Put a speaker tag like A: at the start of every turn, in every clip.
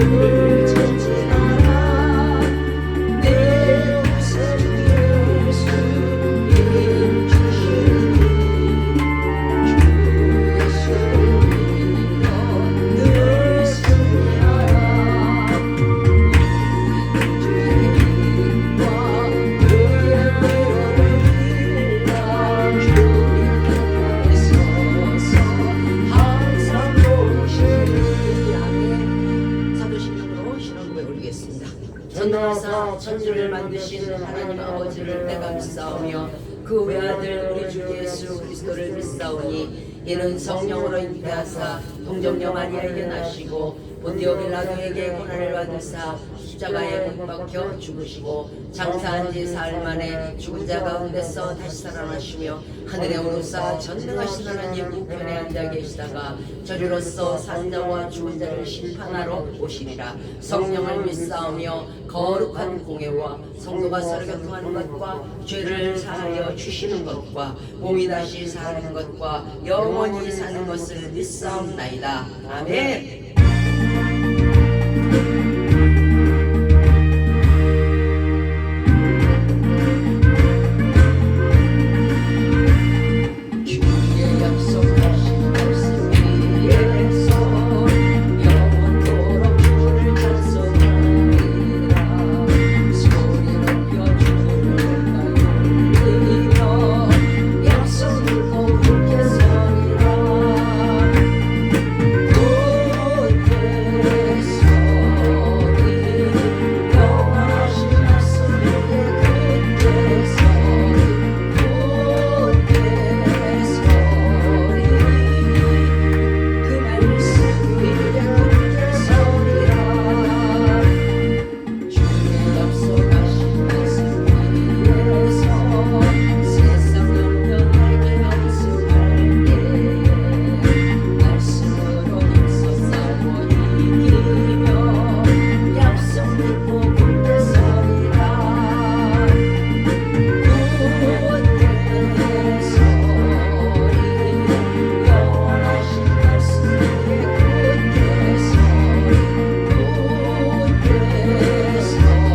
A: 늘 전진하라 내 구세 예수님 주시니 주 예수를 믿어 늘 승리하라 주의 힘과 그의 위로를 빌라 주님 편에 서서 항상 보시를 향해 사도신경으로 신앙고백 올리겠습니다. 전능하사 천지를 만드신 하나님 아버지를 내가 믿사오며 그 외아들 우리 주 예수 그리스도를 믿사오니 이는 성령으로 잉태하사 동정녀 마리아에게 나시고 본디오 빌라도에게 고난을 받으사 십자가에 못 박혀 죽으시고 장사한 지 사흘 만에 죽은 자 가운데서 다시 살아나시며 하늘에 오르사 전능하신 하나님 우편에 앉아 계시다가 저리로서 산 자와 죽은 자를 심판하러 오시리라. 성령을 믿사오며 거룩한 공예와 성도가 서로 교통하는 것과 죄를 사하여 주시는 것과 몸이 다시 사는 것과 영원히 사는 것을 믿사옵나이다. 아멘. 주의 약속하신 말씀 위에서 영원토록 주를 찬송하리라. 소리 높여 주를 올리며 약속 믿고 굳게 서리라. 굳게 서리 영원하신 말씀 위에 굳게 서리 굳게 서리 그 말씀 위에 굳게 서리라. 주의 약속하신 말씀 위에서 세상 넘겨내게 명승할 때에 말씀으로 힘써 싸워 이기며 약속 믿고 굳게 서리라. 굳게 서리 영원하신 말씀 위에 굳게 서리 굳게 서리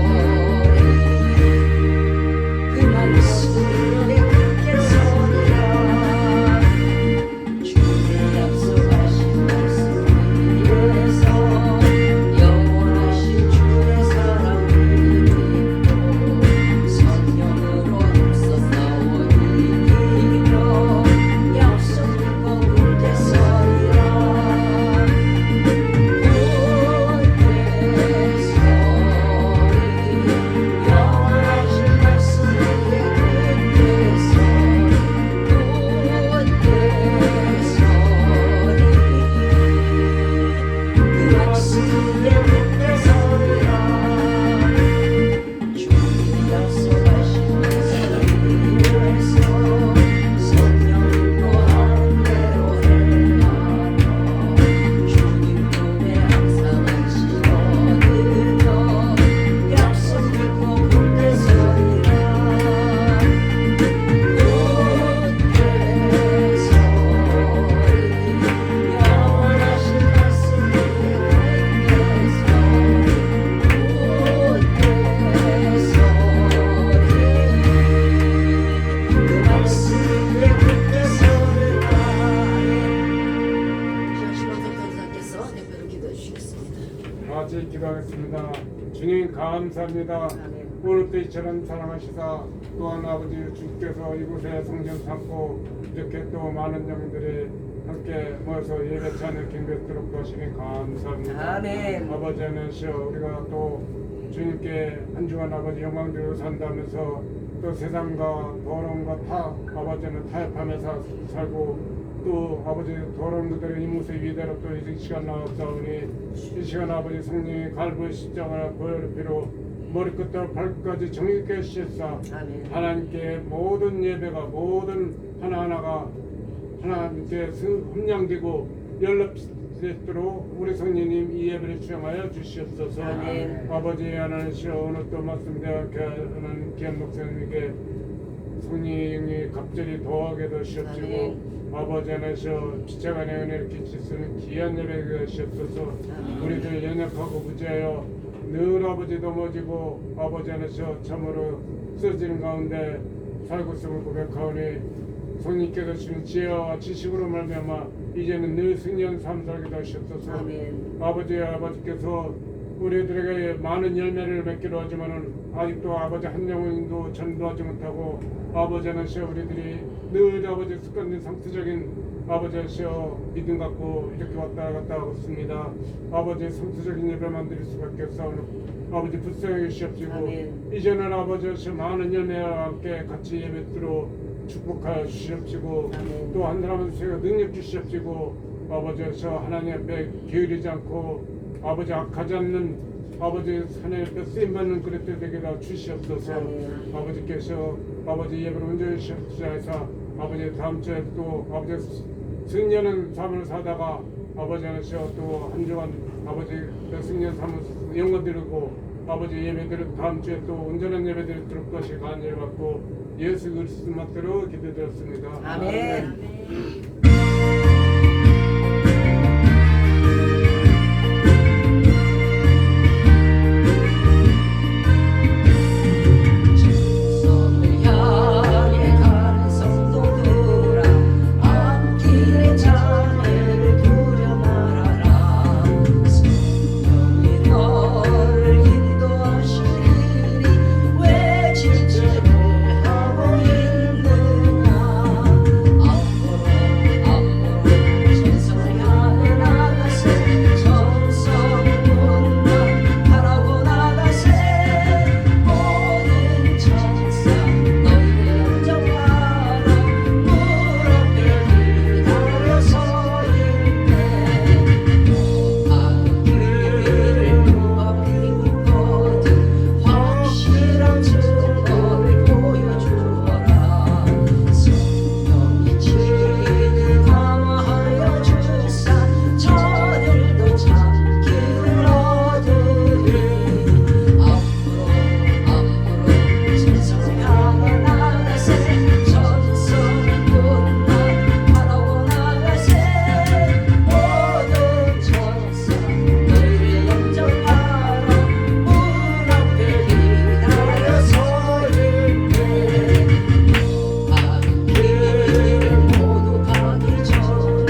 A: 그 말씀 위에 굳게 서리라. 주의 약속하신 말씀 위에서 영원하신 주의 사랑 믿고 성령으로 힘써 싸워 이기며 약속 믿고 굳게 서리라. 굳게 서리 영원하신 말씀 위에 굳게 서리 굳게 서리 그 말씀 위에 굳게 서리라. 주의 약속하신 말씀 위에서 성령으로 하는 대로 행하며 주님 품에 항상 안식 얻으며 약속 믿고 굳게 서리라. 굳게 서리 영원하신 말씀 위에 굳게 서리 굳게 서리 그 말씀 위에 굳게 서리라. 신원석 전사께서 대표로 기도해 주시겠습니다.
B: 같이 기도하겠습니다. 주님 감사합니다. 오늘도 이처럼 사랑하시다 또한 아버지 주께서 이곳에 성전 삼고 이렇게 또 많은 영들이 함께 모여서 예배찬을 경배토록 하시니 감사합니다.
A: 아멘.
B: 아버지 안에서 우리가 또 주님께 한 주간 아버지 영광대로 산다면서 또 세상과 더러운 것 다 아버지는 타협하면서 살고 또 아버지 더러운 그들의 이무새 위대로 또 이 시간 나왔사오니 이 시간 아버지 성령의 갈보의 십자가나 보혈피로 머리끝부터 발끝까지 정의있게 씻사
A: 아멘.
B: 하나님께 모든 예배가 모든 하나하나가 하나님께 함량되고 연락되도록 우리 성령님 이 예배를 수행하여 주시옵소서.
A: 아멘.
B: 아버지 하나님이시여 오늘 또 말씀대로 하나님 귀한 목사님에게 성령이 갑절이 더하게 더시옵시고
A: 아멘.
B: 아버지 안에서 피차간의 은혜를 끼치시는 귀한 예배가 하시옵소서.
A: 아멘.
B: 우리들 연약하고 무지하여 늘 아버지 넘어지고 아버지 안에서 참으로 쓰러지는 가운데 살고 있음을 고백하오니 성령께서 주신 지혜와 지식으로 말미암아 이제는 늘 승리한 삶 살게 하시옵소서.
A: 아멘.
B: 아버지께서 우리들에게 많은 열매를 맺기로 하지만은 아직도 아버지 한 영혼도 전도하지 못하고 아버지 안에서 우리들이 늘 아버지 습관된 상투적인 아버지 안에서 믿음 갖고 이렇게 왔다 갔다 하고 있습니다. 아버지 상투적인 예배만 드릴 수밖에 없사오니 아버지 불쌍히 주시옵시고
A: 아멘.
B: 이제는 아버지 안에서 많은 열매와 함께 같이 예배드로 축복하여 주시옵시고
A: 아멘.
B: 또 한 사람한테 능력 주시옵시고 아버지 안에서 하나님 앞에 게으르지 않고 아버지 악하지 않는 아버지 하나님 앞에 쓰임받는 그릇들 되게 다 주시옵소서.
A: 아멘.
B: 아버지께서 아버지 예배를 온전히 주시옵소서. 아버지 다음 주에 또 아버지 승리하는 삶을 사다가 아버지 안에서 또 한 주간 아버지 승리하는 삶을 영광 드리고 아버지 예배들을 다음 주에 또 온전한 예배들을 드릴 것이 간절히 받고 예수 그리스도 맛대로 기도드렸습니다.
A: 아멘. 성을 향해 가는 성도들아 앞길의 장애를 두려 말아라. 성령이 너를 인도하시리니 왜 지체를 하고 있느냐. 앞으로 천성을 향해 나가세. 천성문만 바라보 나가세. 모든 천사 너희를 영접하러 물 앞에 기다려 서 있네. 한 길을 눈앞에 있거든 확실한 증거를 보여주어라. 성령이 진을 감화하여 주사 저들도 참기를 얻으리. 앞으로 천성을 향해 나가세. 천성문만 바라보 나가세. 모든 천사 너희를 영접하러 문 앞에 기다려 서 있네. 한 길을 모두 가기 전에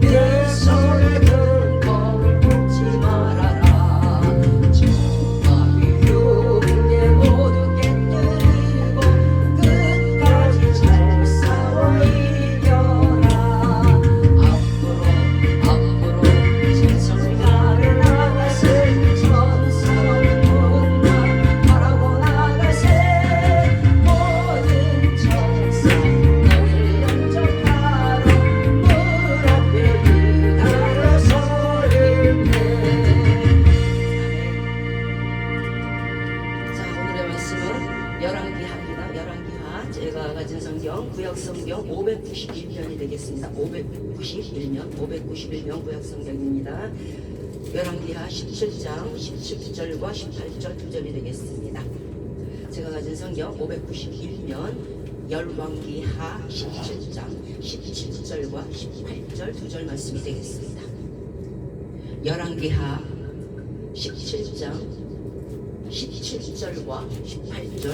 A: 내 손에 든 검을 뽑지 말아라. 저마비 흉내 모두 깨뜨리고 끝까지 잘 싸워 이겨라. 앞으로 천성을 향해 나가세. 천성문만 바라고 나가세. 모든 천사 너희를 영접하러 문 앞에 기다려 서 있네. 자, 오늘의 말씀은 열왕기하입니다. 열왕기하 제가 가진 성경 구약 성경 591편이 되겠습니다. 591면 구약 성경입니다. 열왕기하 17장 17절과 18절 2절이 되겠습니다. 제가 가진 성경 591면 열왕기하 17장 17절과 18절 2절 말씀이 되겠습니다. 열왕기하 17장 17절과 18절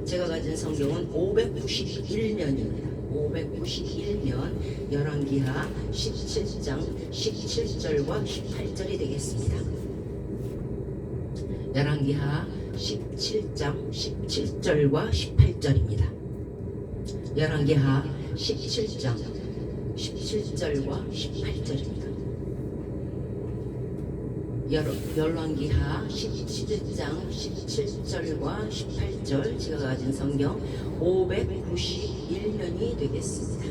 A: 제가 가진 성경은 591면입니다. 591면 열왕기하 17장 17절과 18절이 되겠습니다. 열왕기하 17장 17절과 18절입니다. 열왕기하 17장 17절과 18절입니다. 열왕기하 17장 17절과 18절 제가 가진 성경 591면이 되겠습니다.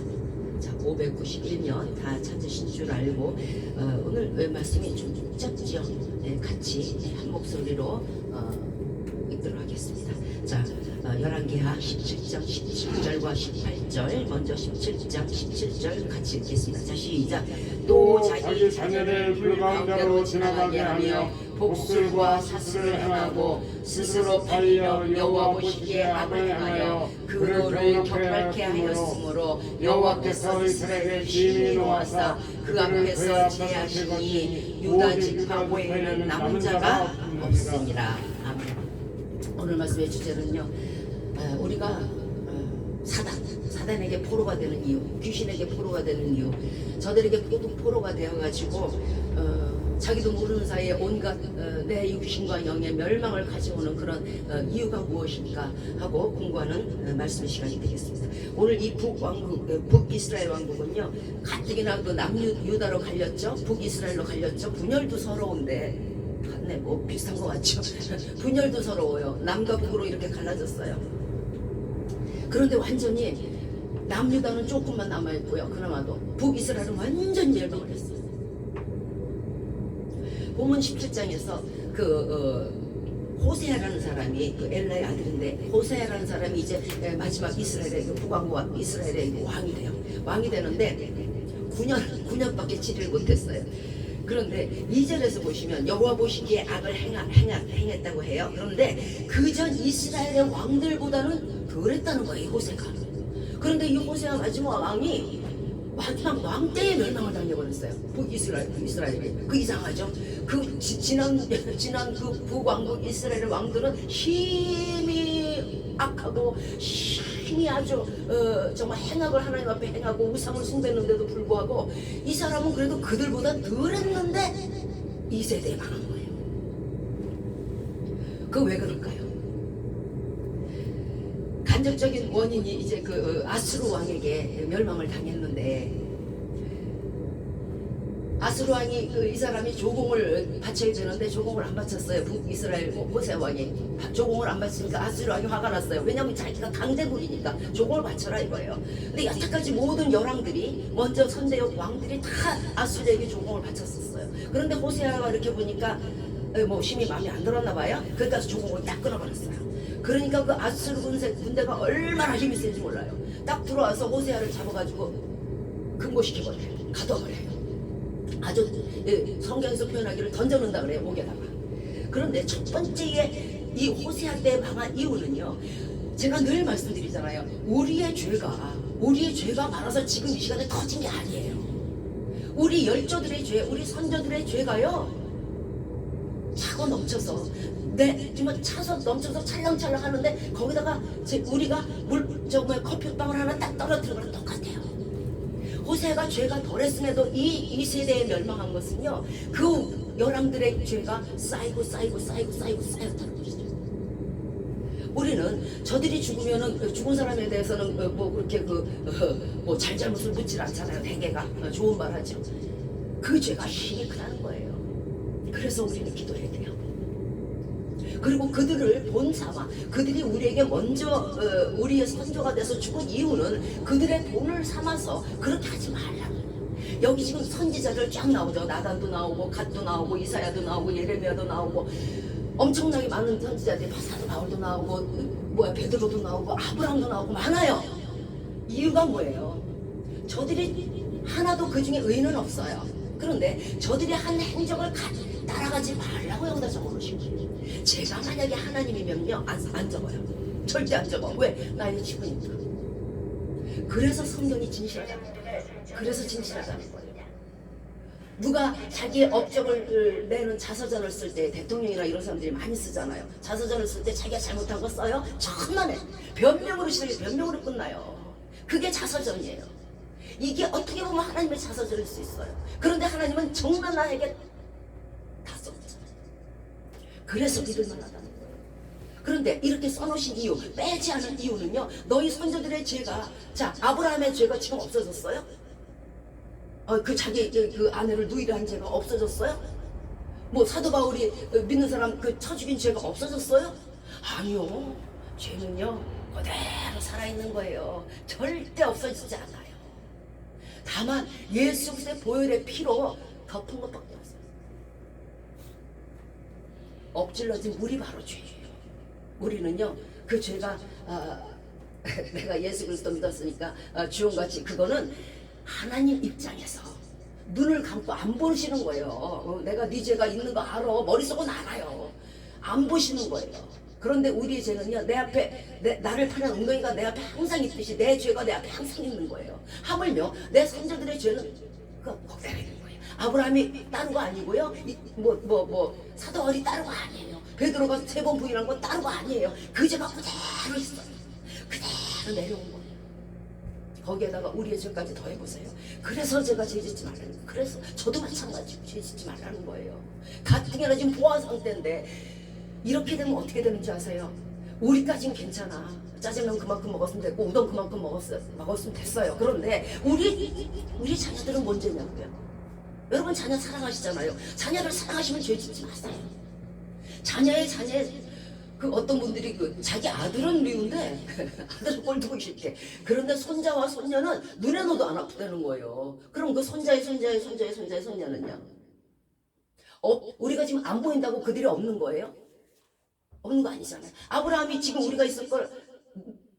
A: 자, 591면 다 찾으신 줄 알고 오늘 말씀이 좀 짧죠? 네, 같이 한 목소리로 읽도록 하겠습니다. 자, 열왕기하 17장 17절과 18절 먼저 17장 17절 같이 읽겠습니다. 자, 시작. 또 자기 자녀를 불 가운데로 지나가게 하며 복술과 사슬을 행하고 스스로 팔려 여호와 보시기에 악을 행하여 그 노를 격발케 하였으므로 여호와께서 이스라엘을 심히 노하사 그 앞에서 제하시니 유다 지파 외에는 남은 자가 없으니라. 아멘. 오늘 말씀의 주제는요, 우리가 사단에게 포로가 되는 이유, 귀신에게 포로가 되는 이유, 저들에게 모두 포로가 되어가지고 자기도 모르는 사이에 온갖 내 육신과 영의 멸망을 가져오는 그런 이유가 무엇인가 하고 공부하는 말씀의 시간이 되겠습니다. 오늘 이 북이스라엘 왕국은요, 가뜩이나 그 남유다로 갈렸죠, 북이스라엘로 갈렸죠. 분열도 서러운데, 네, 뭐 비슷한 것 같죠. 분열도 서러워요. 남과 북으로 이렇게 갈라졌어요. 그런데 완전히 남유다는 조금만 남아있고요. 그나마도 북이스라엘은 완전 멸망을 했어요. 본문 17장에서 호세아라는 사람이 엘라의 아들인데, 호세아라는 사람이 이제 마지막 이스라엘의 북왕국 이스라엘의 왕이 돼요. 왕이 되는데 9년밖에 치를 못했어요. 그런데 2절에서 보시면 여호와 보시기에 악을 행했다고 해요. 그런데 그전 이스라엘의 왕들보다는 덜했다는 거예요, 이 호세가. 그런데 이 호세아 마지막 왕이 마지막 왕 때에 멸망을 당해버렸어요. 북이스라엘이. 그 이상하죠? 지난 그 북왕국 이스라엘의 왕들은 힘이 악하고 힘이 아주 정말 행악을 하나님 앞에 행하고 우상을 숭배했는데도 불구하고 이 사람은 그래도 그들보다 덜 했는데 이 세대에 망한 거예요. 그 왜 그럴까요? 간접적인 원인이 이제 아수르 왕에게 멸망을 당했는데, 아수르 왕이 이 사람이 조공을 바쳐야 되는데 조공을 안 바쳤어요. 북이스라엘 호세 왕이 조공을 안 바치니까 아수르 왕이 화가 났어요. 왜냐하면 자기가 강대국이니까 조공을 바쳐라 이거예요. 근데 여태까지 모든 열왕들이 먼저 선대역 왕들이 다 아수르에게 조공을 바쳤었어요. 그런데 호세아가 이렇게 보니까 뭐 힘이 마음에 안 들었나 봐요. 그러니까 조공을 딱 끊어버렸어요. 그러니까 그 아수르 군대가 얼마나 힘이 센지 몰라요. 딱 들어와서 호세아를 잡아가지고 금고시켜버려요. 가둬버려요. 아주 성경에서 표현하기를 던져놓는다 그래요, 목에다가. 그런데 첫 번째에 이 호세아 때 망한 이유는요, 제가 늘 말씀드리잖아요. 우리의 죄가 많아서 지금 이 시간에 터진 게 아니에요. 우리 열조들의 죄, 우리 선조들의 죄가요, 차고 넘쳐서 정말 차서 넘쳐서 찰랑찰랑 하는데 거기다가 우리가 커피빵을 하나 딱 떨어뜨리는 거랑 똑같아요. 호세아가 죄가 덜했음에도 이 세대에 멸망한 것은요, 그 열왕들의 죄가 쌓이고 쌓였다는 것이죠. 우리는 저들이 죽으면은 죽은 사람에 대해서는 뭐 그렇게 뭐 잘잘못을 묻질 않잖아요. 대개가 좋은 말 하죠. 그 죄가 힘이 크다는 거예요. 그래서 우리는 기도해야 돼요. 그리고 그들을 본삼아, 그들이 우리에게 먼저 우리의 선조가 돼서 죽은 이유는 그들의 본을 삼아서 그렇게 하지 말라고. 여기 지금 선지자들 쫙 나오죠. 나단도 나오고 갓도 나오고 이사야도 나오고 예레미야도 나오고 엄청나게 많은 선지자들이 사도 바울도 나오고 베드로도 나오고 아브라함도 나오고 많아요. 이유가 뭐예요? 저들이 하나도 그 중에 의인은 없어요. 그런데 저들이 한 행적을 따라가지 말라고 여기다 적어놓으신 거예요. 제가 만약에 하나님이면요, 안 적어요. 절대 안 적어. 왜? 나의 친구니까. 그래서 성경이 진실하다는 거예요. 그래서 진실하다는 거예요. 누가 자기의 업적을 내는 자서전을 쓸 때, 대통령이나 이런 사람들이 많이 쓰잖아요. 자서전을 쓸 때 자기가 잘못한 거 써요? 천만에 변명으로 시작해 변명으로 끝나요. 그게 자서전이에요. 이게 어떻게 보면 하나님의 자서전일 수 있어요. 그런데 하나님은 정말 나에게 다 써줬잖아요. 그래서 믿을 만하다는 거예요. 그런데 이렇게 써놓으신 이유, 빼지 않은 이유는요, 너희 선조들의 죄가, 자, 아브라함의 죄가 지금 없어졌어요? 자기 그 아내를 누이를 한 죄가 없어졌어요? 뭐 사도 바울이 믿는 사람 쳐 죽인 죄가 없어졌어요? 아니요. 죄는요, 그대로 살아있는 거예요. 절대 없어지지 않아요. 다만 예수 그리스도의 보혈의 피로 덮은 것밖에 없어요. 엎질러진 물이 바로 죄예요. 우리는요, 그 죄가 내가 예수 그리스도 믿었으니까 주용같이, 그거는 하나님 입장에서 눈을 감고 안 보시는 거예요. 내가 네 죄가 있는 거 알아. 머릿속은 알아요. 안 보시는 거예요. 그런데 우리의 죄는요, 내 앞에 나를 파는 엉덩이가 내 앞에 항상 있듯이 내 죄가 내 앞에 항상 있는 거예요. 하물며 내 선조들의 죄는 그 거기에 있는 거예요. 아브라함이 따른 거 아니고요. 사도 바울이 따른 거 아니에요. 베드로가 3번 부인한 건 따른 거 아니에요. 그 죄가 그대로 있어요. 그대로 내려온 거예요. 거기에다가 우리의 죄까지 더해보세요. 그래서 제가 죄 짓지 말라는 거예요. 그래서 저도 마찬가지고 죄 짓지 말라는 거예요. 가뜩이나 지금 보안 상태인데 이렇게 되면 어떻게 되는지 아세요? 우리까진 괜찮아. 짜장면 그만큼 먹었으면 됐고 우동 그만큼 먹었으면 됐어요. 그런데 우리 자녀들은 문제냐고요. 여러분 자녀 사랑하시잖아요. 자녀를 사랑하시면 죄 짓지 마세요. 자녀의 그 어떤 분들이 그 자기 아들은 미운데 아들은 꼴 보기 싫대. 그런데 손자와 손녀는 눈에 넣어도 안 아프다는 거예요. 그럼 그 손자의 손녀는요? 우리가 지금 안 보인다고 그들이 없는 거예요? 없는 거 아니잖아요. 아브라함이 지금 우리가 있을 걸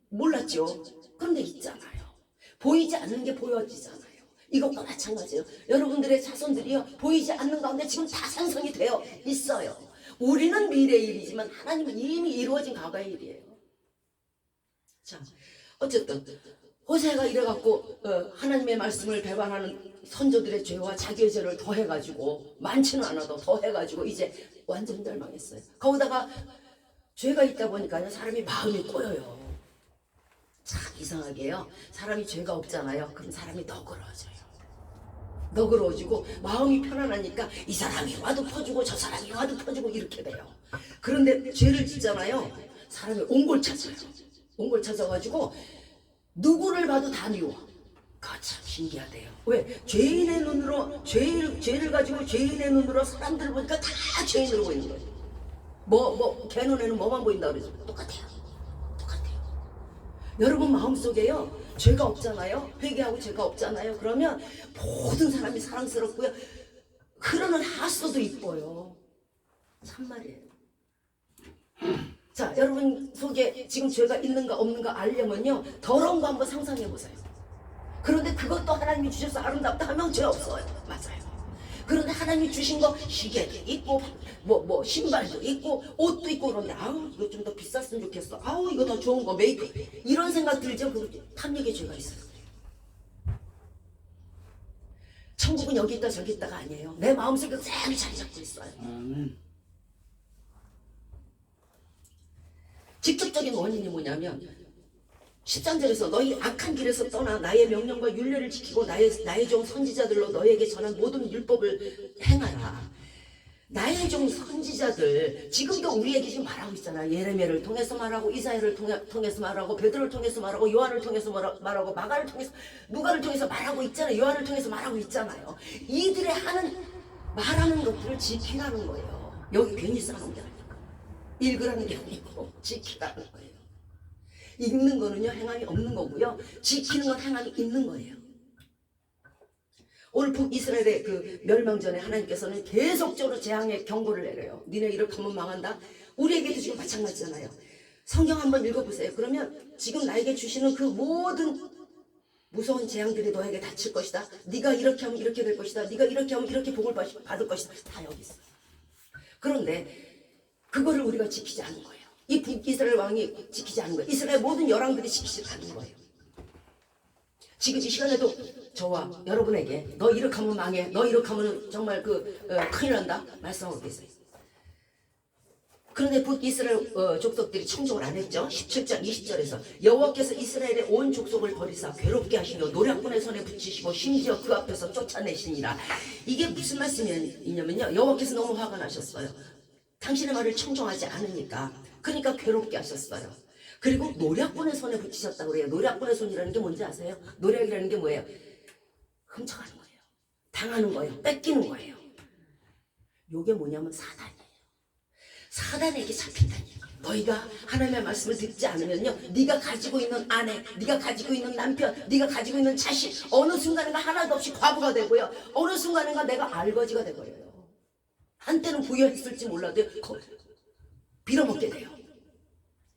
A: 몰랐죠. 그런데 있잖아요. 보이지 않는 게 보여지잖아요. 이것과 마찬가지예요. 여러분들의 자손들이요, 보이지 않는 가운데 지금 다 상성이 되어 있어요. 우리는 미래의 일이지만 하나님은 이미 이루어진 과거의 일이에요. 자, 어쨌든 호세가 이래갖고 하나님의 말씀을 배반하는 선조들의 죄와 자기의 죄를 더해가지고, 많지는 않아도 더해가지고 이제 완전 멸망했어요. 거기다가 죄가 있다 보니까요, 사람이 마음이 꼬여요. 참 이상하게요, 사람이 죄가 없잖아요. 그럼 사람이 너그러워지고 마음이 편안하니까 이 사람이 와도 퍼주고 저 사람이 와도 퍼주고 이렇게 돼요. 그런데 죄를 짓잖아요. 사람이 옹골 찾아가지고 누구를 봐도 다 미워. 그거 참 신기하대요. 왜? 죄인의 눈으로 죄를 가지고 죄인의 눈으로 사람들을 보니까 다 죄인으로 보이는 거예요. 개 눈에는 뭐만 보인다 그러죠? 똑같아요. 여러분 마음속에요, 죄가 없잖아요. 회개하고 죄가 없잖아요. 그러면 모든 사람이 사랑스럽고요, 흐르는 하수도 이뻐요. 참말이에요. 자, 여러분 속에 지금 죄가 있는가 없는가 알려면요, 더러운 거 한번 상상해 보세요. 그런데 그것도 하나님이 주셔서 아름답다 하면 죄 없어요. 맞아요. 그런데 하나님이 주신 거 시계도 있고 신발도 있고 옷도 있고 그런데 아우 이거 좀 더 비쌌으면 좋겠어. 아우 이거 더 좋은 거 메이크 이런 생각 들죠. 그 탐욕의 죄가 있어요. 천국은 여기 있다 저기 있다가 아니에요. 내 마음속에 그대로 자리 잡고 있어요. 직접적인 원인이 뭐냐면 13절에서 너희 악한 길에서 떠나 나의 명령과 율례를 지키고 나의 종 선지자들로 너에게 전한 모든 율법을 행하라. 나의 종 선지자들, 지금도 우리에게 지금 말하고 있잖아요. 예레미야를 통해서 말하고, 이사야를 통해서 말하고, 베드로를 통해서 말하고, 요한을 통해서 말하고, 마가를 통해서, 누가를 통해서 말하고 있잖아요. 요한을 통해서 말하고 있잖아요. 이들의 말하는 것들을 지키라는 거예요. 여기 괜히 써놓은 게 아니고, 읽으라는 게 아니고 지키라는 거예요. 읽는 거는요, 행함이 없는 거고요, 지키는 건 행함이 있는 거예요. 오늘 북이스라엘의 그 멸망 전에 하나님께서는 계속적으로 재앙의 경고를 내려요. 니네 이렇게 하면 망한다. 우리에게도 지금 마찬가지잖아요. 성경 한번 읽어보세요. 그러면 지금 나에게 주시는 그 모든 무서운 재앙들이 너에게 닥칠 것이다. 네가 이렇게 하면 이렇게 될 것이다. 네가 이렇게 하면 이렇게 복을 받을 것이다. 다 여기 있어요. 그런데 그거를 우리가 지키지 않은 거예요. 이 북이스라엘 왕이 지키지 않은 거예요. 이스라엘 모든 열왕들이 지키지 않은 거예요. 지금 이 시간에도 저와 여러분에게 너 이렇게 하면 망해, 너 이렇게 하면 정말 큰일 난다 말씀하고 계세요. 그런데 북이스라엘 족속들이 청종을 안 했죠. 17장 20절에서 여호와께서 이스라엘의 온 족속을 버리사 괴롭게 하시며 노략군의 손에 붙이시고 심지어 그 앞에서 쫓아내시니라. 이게 무슨 말씀이냐면요, 여호와께서 너무 화가 나셨어요. 당신의 말을 청종하지 않으니까. 그러니까 괴롭게 하셨어요. 그리고 노략군의 손에 붙이셨다고 그래요. 노략군의 손이라는 게 뭔지 아세요? 노략이라는 게 뭐예요? 훔쳐가는 거예요. 당하는 거예요. 뺏기는 거예요. 요게 뭐냐면 사단이에요. 사단에게 잡힌다는 얘기예요. 너희가 하나님의 말씀을 듣지 않으면요, 네가 가지고 있는 아내, 네가 가지고 있는 남편, 네가 가지고 있는 자식, 어느 순간인가 하나도 없이 과부가 되고요, 어느 순간인가 내가 알거지가 되버려요. 한때는 부여했을지 몰라도 빌어먹게 돼요.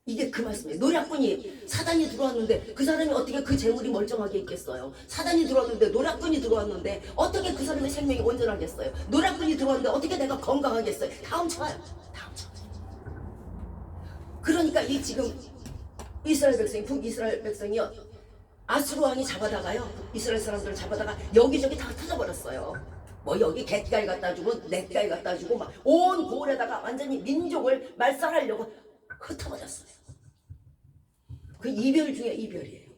C: 이게 그 말씀이에요. 노략군이 사단이 들어왔는데 그 사람이 어떻게 그 재물이 멀쩡하게 있겠어요? 사단이 들어왔는데 노략군이 들어왔는데 어떻게 그 사람의 생명이 온전하겠어요? 노략군이 들어왔는데 어떻게 내가 건강하겠어요? 다음 쳐요. 다음 쳐. 그러니까 이 지금 이스라엘 백성이 북이스라엘 백성이요 아수르 왕이 잡아다가요 이스라엘 사람들을 잡아다가 여기저기 다 터져버렸어요. 뭐 여기 갯가에 갖다 주고 냇가에 갖다 주고 막 온 고을에다가 완전히 민족을 말살하려고 흩어버렸어요. 그 이별 중에 이별이에요.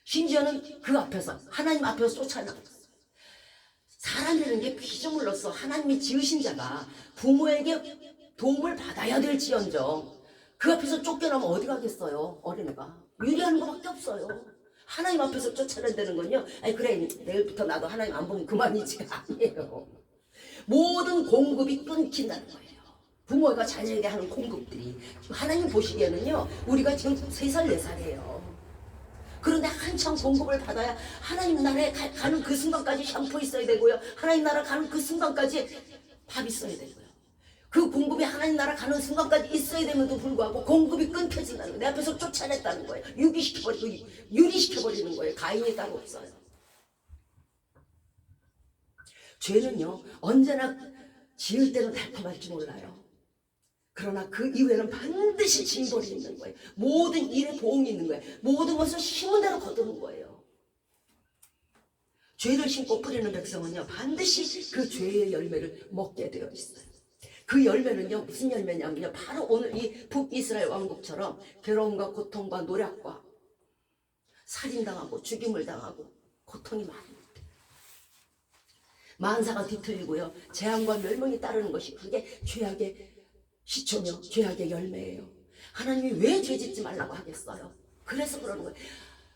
C: 심지어는 그 앞에서 하나님 앞에서 쫓아나갔어요. 사람이라는 게 피조물로서 하나님이 지으신 자가 부모에게 도움을 받아야 될지언정 그 앞에서 쫓겨나면 어디 가겠어요? 어린애가 유리하는 것밖에 없어요. 하나님 앞에서 쫓아낸다는 건요 아니 그래 내일부터 나도 하나님 안 보면 그만이지가 아니에요. 모든 공급이 끊긴다는 거예요. 부모가 자녀에게 하는 공급들이 하나님 보시기에는요 우리가 지금 3살 4살이에요. 그런데 한참 공급을 받아야 하나님 나라에 가는 그 순간까지 샴푸 있어야 되고요 하나님 나라 가는 그 순간까지 밥 있어야 되고요 그 공급이 하나님 나라 가는 순간까지 있어야 됨에도 불구하고 공급이 끊겨진다는 거예요. 내 앞에서 쫓아냈다는 거예요. 유리시켜버리는 거예요. 가인이 따로 없어요. 죄는요 언제나 지을 때는 달콤할지 몰라요. 그러나 그 이후에는 반드시 징벌이 있는 거예요. 모든 일에 보응이 있는 거예요. 모든 것을 심은 대로 거두는 거예요. 죄를 심고 뿌리는 백성은요 반드시 그 죄의 열매를 먹게 되어 있어요. 그 열매는요 무슨 열매냐면요 바로 오늘 이 북이스라엘 왕국처럼 괴로움과 고통과 노략과 살인당하고 죽임을 당하고 고통이 많습니다. 만사가 뒤틀리고요 재앙과 멸망이 따르는 것이 그게 죄악의 시초며 죄악의 열매예요. 하나님이 왜 죄짓지 말라고 하겠어요? 그래서 그러는 거예요.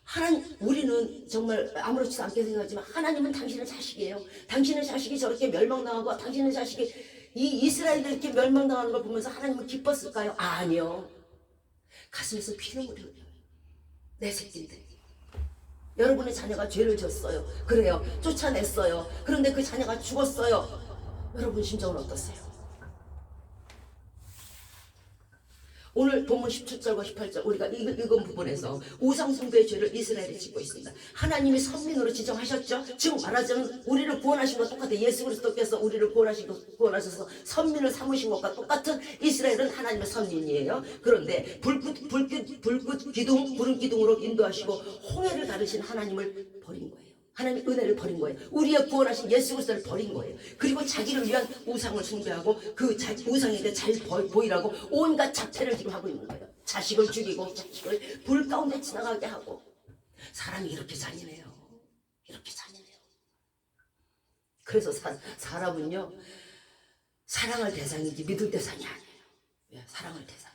C: 하나님, 우리는 정말 아무렇지도 않게 생각하지만 하나님은 당신의 자식이에요. 당신의 자식이 저렇게 멸망당하고 당신의 자식이 이 이스라엘들 이렇게 멸망당하는 걸 보면서 하나님은 기뻤을까요? 아니요. 가슴에서 피눈물이 흘려요. 내 새끼인데 여러분의 자녀가 죄를 졌어요. 그래요. 쫓아냈어요. 그런데 그 자녀가 죽었어요. 여러분 심정은 어떠세요? 오늘 본문 17절과 18절 우리가 읽은 부분에서 우상숭배의 죄를 이스라엘이 짓고 있습니다. 하나님이 선민으로 지정하셨죠. 즉 말하자면 우리를 구원하신 것과 똑같아요. 예수 그리스도께서 우리를 구원하셔서 선민을 삼으신 것과 똑같은 이스라엘은 하나님의 선민이에요. 그런데 불꽃 기둥 부른 기둥으로 인도하시고 홍해를 가르신 하나님을 버린 거예요. 하나님의 은혜를 버린 거예요. 우리의 구원하신 예수 그리스도를 버린 거예요. 그리고 자기를 위한 우상을 숭배하고 그 우상에게 잘 보이라고 온갖 작태를 지금 하고 있는 거예요. 자식을 죽이고 자식을 불 가운데 지나가게 하고 사람이 이렇게 잔인해요. 이렇게 잔인해요. 그래서 사람은요 사랑할 대상이지 믿을 대상이 아니에요. 사랑할 대상.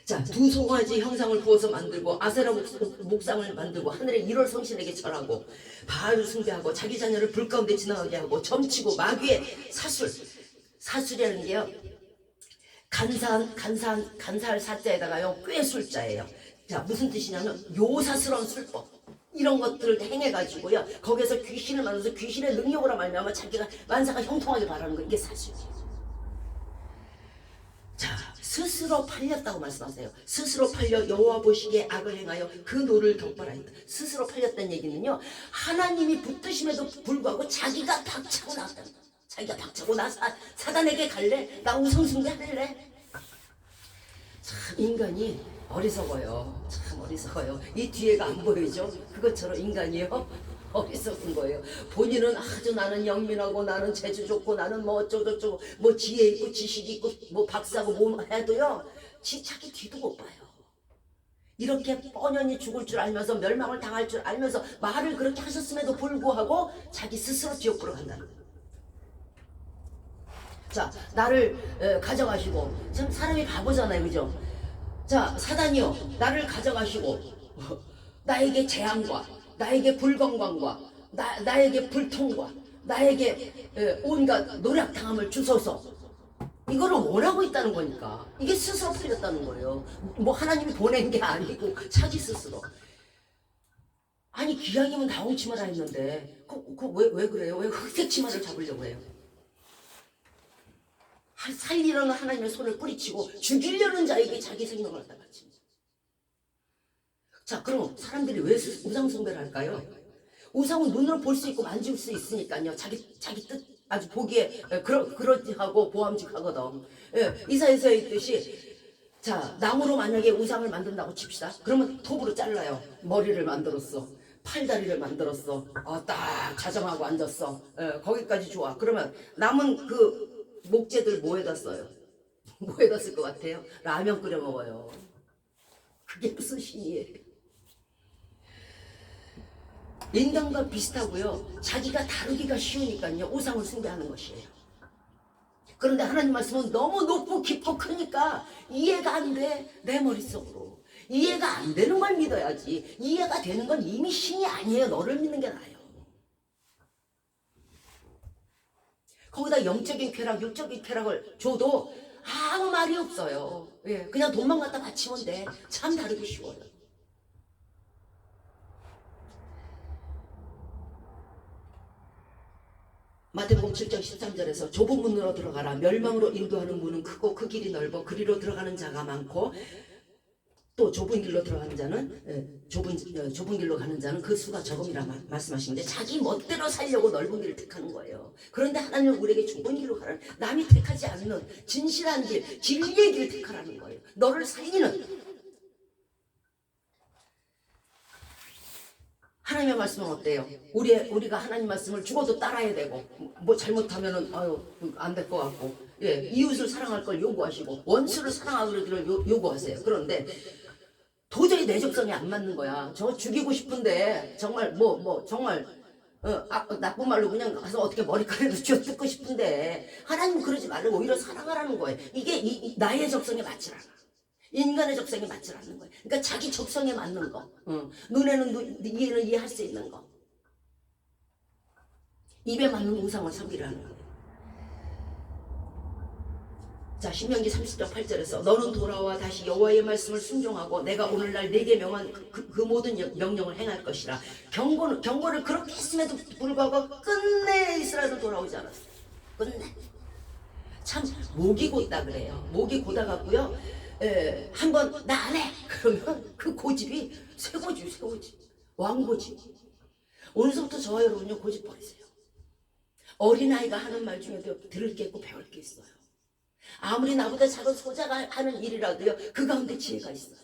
C: 자, 2송아지 형상을 부어서 만들고 아세라 목상을 만들고 하늘의 1월 성신에게 절하고 바알을 숭배하고 자기 자녀를 불 가운데 지나가게 하고 점치고 마귀의 사술이라는 게요 간사할 사자에다가요 꾀술자예요. 자, 무슨 뜻이냐면 요사스러운 술법 이런 것들을 행해가지고요 거기서 귀신을 만들어서 귀신의 능력으로 말미암아 자기가 만사가 형통하게 바라는 거 이게 사술이에요. 자, 스스로 팔렸다고 말씀하세요. 스스로 팔려 여호와 보시기에 악을 행하여 그 노를 격발하였다. 스스로 팔렸다는 얘기는요 하나님이 붙드심에도 불구하고 자기가 박차고 나왔다. 자기가 박차고 나 사단에게 갈래? 나 우상숭배 할래? 참 인간이 어리석어요. 참 어리석어요. 이 뒤에가 안 보이죠? 그것처럼 인간이요 어리석은 거예요. 본인은 아주 나는 영민하고 나는 재주 좋고 나는 뭐 어쩌고저쩌고 뭐 지혜 있고 지식이 있고 뭐 박사고 뭐 해도요 자기 뒤도 못 봐요. 이렇게 뻔연히 죽을 줄 알면서 멸망을 당할 줄 알면서 말을 그렇게 하셨음에도 불구하고 자기 스스로 지옥 보러 간다는 거예요. 자, 나를 가져가시고 참 사람이 바보잖아요, 그죠? 자, 사단이요 나를 가져가시고 나에게 재앙과 나에게 불건강과 나에게 불통과 나에게 온갖 노략당함을 주소서 이거를 원하고 있다는 거니까 이게 스스로 풀렸다는 거예요. 뭐 하나님이 보낸 게 아니고 자기 스스로. 아니 기왕이면 나홍치마라 했는데 왜 그래요? 왜 흑색 치마를 잡으려고 해요? 살리려는 하나님의 손을 뿌리치고 죽이려는 자에게 자기 생명을 갖다 바칩니다. 자, 그럼 사람들이 왜 우상 숭배를 할까요? 우상은 눈으로 볼 수 있고 만질 수 있으니까요. 자기 뜻 아주 보기에 그러하고 보암직하거든. 예, 이사야서에 있듯이 자, 나무로 만약에 우상을 만든다고 칩시다. 그러면 톱으로 잘라요. 머리를 만들었어. 팔다리를 만들었어. 딱 자정하고 앉았어. 예, 거기까지 좋아. 그러면 남은 그 목재들 뭐에다 써요? 뭐에다 쓸 것 같아요? 라면 끓여 먹어요. 그게 무슨 신이에요? 인간과 비슷하고요. 자기가 다루기가 쉬우니까요. 우상을 숭배하는 것이에요. 그런데 하나님 말씀은 너무 높고 깊고 크니까 이해가 안 돼. 내 머릿속으로. 이해가 안 되는 걸 믿어야지. 이해가 되는 건 이미 신이 아니에요. 너를 믿는 게 나아요. 거기다 영적인 쾌락, 육적인 쾌락을 줘도 아무 말이 없어요. 예, 그냥 돈만 갖다 바치면 돼. 참 다루기 쉬워요. 마태복음 7장 13절에서 좁은 문으로 들어가라. 멸망으로 인도하는 문은 크고 그 길이 넓어 그리로 들어가는 자가 많고 또 좁은 길로 들어가는 자는 좁은 길로 가는 자는 그 수가 적음이라 말씀하시는데 자기 멋대로 살려고 넓은 길을 택하는 거예요. 그런데 하나님은 우리에게 좁은 길로 가라. 남이 택하지 않는 진실한 길, 진리의 길을 택하라는 거예요. 너를 살리는 하나님의 말씀은 어때요? 우리가 하나님 말씀을 죽어도 따라야 되고 뭐 잘못하면은 안 될 것 같고 예, 이웃을 사랑할 걸 요구하시고 원수를 사랑하기를 요구하세요. 그런데 도저히 내 적성에 안 맞는 거야. 저 죽이고 싶은데 정말 정말 나쁜 말로 그냥 가서 어떻게 머리카락을 쥐어 뜯고 싶은데 하나님 그러지 말고 오히려 사랑하라는 거예요. 이게 나의 적성에 맞지 않아. 인간의 적성에 맞지 않는 거예요. 그러니까 자기 적성에 맞는 거. 눈에는 이해는 이해할 수 있는 거. 입에 맞는 우상을 섬기라는 거예요. 자, 신명기 30장 8절에서 너는 돌아와 다시 여호와의 말씀을 순종하고 내가 오늘날 네게 명한 그 모든 명령을 행할 것이라. 경고를 그렇게 했음에도 불구하고 끝내 이스라엘은 돌아오지 않았어요. 끝내. 참 목이 곧다 그래요. 목이 고다갖고요. 한번 나 안 해! 그러면 그 고집이 쇠고집, 왕고집. 오늘서부터 저와 여러분요 고집 버리세요. 어린아이가 하는 말 중에도 들을 게 있고 배울 게 있어요. 아무리 나보다 작은 소자가 하는 일이라도요 그 가운데 지혜가 있어요.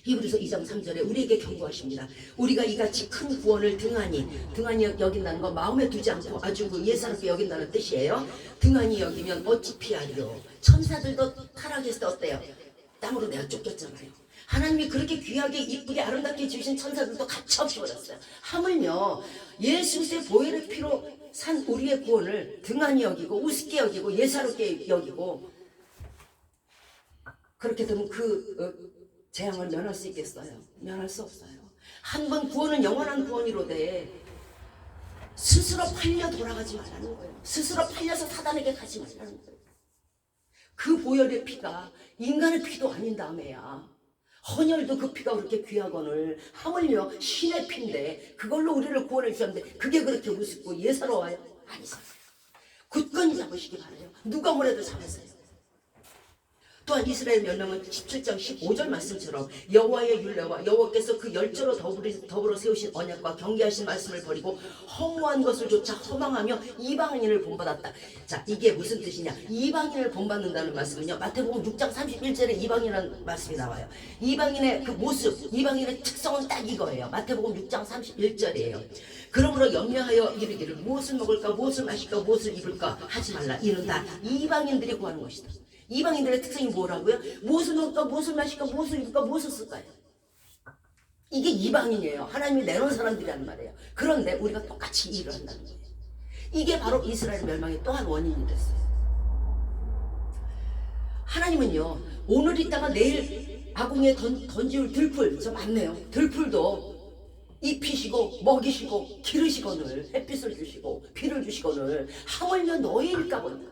C: 히브리서 2장 3절에 우리에게 경고하십니다. 우리가 이같이 큰 구원을 등한히 여긴다는 건 마음에 두지 않고 아주 예사롭게 여긴다는 뜻이에요. 등한히 여기면 어찌 피하리요. 천사들도 타락했을 때 어때요? 땅으로 내가 쫓겼잖아요. 하나님이 그렇게 귀하게 이쁘게 아름답게 지으신 천사들도 가차없이 버렸어요. 하물며 예수 그리스도의 보혈의 피로 산 우리의 구원을 등한히 여기고 우습게 여기고 예사롭게 여기고 그렇게 되면 재앙을 면할 수 있겠어요? 면할 수 없어요. 한 번 구원은 영원한 구원이로되 스스로 팔려 돌아가지 말라는 거예요. 스스로 팔려서 사단에게 가지 말라는 거예요. 그 보혈의 피가 인간의 피도 아닌 다음에야 헌혈도 그 피가 그렇게 귀하거늘 하물며 신의 피인데 그걸로 우리를 구원해 주셨는데 그게 그렇게 우습고 예사로워요? 아니세요. 굳건히 잡으시기 바라요. 누가 뭐래도 잡으세요. 또한 이스라엘 멸망은 17장 15절 말씀처럼 여호와의 율례와 여호와께서 그 열조로 더불어 세우신 언약과 경계하신 말씀을 버리고 허무한 것을 조차 허망하며 이방인을 본받았다. 자, 이게 무슨 뜻이냐? 이방인을 본받는다는 말씀은요 마태복음 6장 31절에 이방인이라는 말씀이 나와요. 이방인의 그 모습, 이방인의 특성은 딱 이거예요. 마태복음 6장 31절이에요. 그러므로 염려하여 이르기를 무엇을 먹을까 무엇을 마실까 무엇을 입을까 하지 말라. 이는 다 이방인들이 구하는 것이다. 이방인들의 특성이 뭐라고요? 무엇을 먹을까, 무엇을 마실까, 무엇을 입을까, 무엇을 쓸까요? 이게 이방인이에요. 하나님이 내놓은 사람들이란 말이에요. 그런데 우리가 똑같이 일을 한다는 거예요. 이게 바로 이스라엘 멸망의 또 한 원인이 됐어요. 하나님은요, 오늘 있다가 내일 아궁이에 던지울 들풀, 저 많네요. 들풀도 입히시고 먹이시고 기르시거늘 햇빛을 주시고 비를 주시거늘 하물며 너희일까 본다.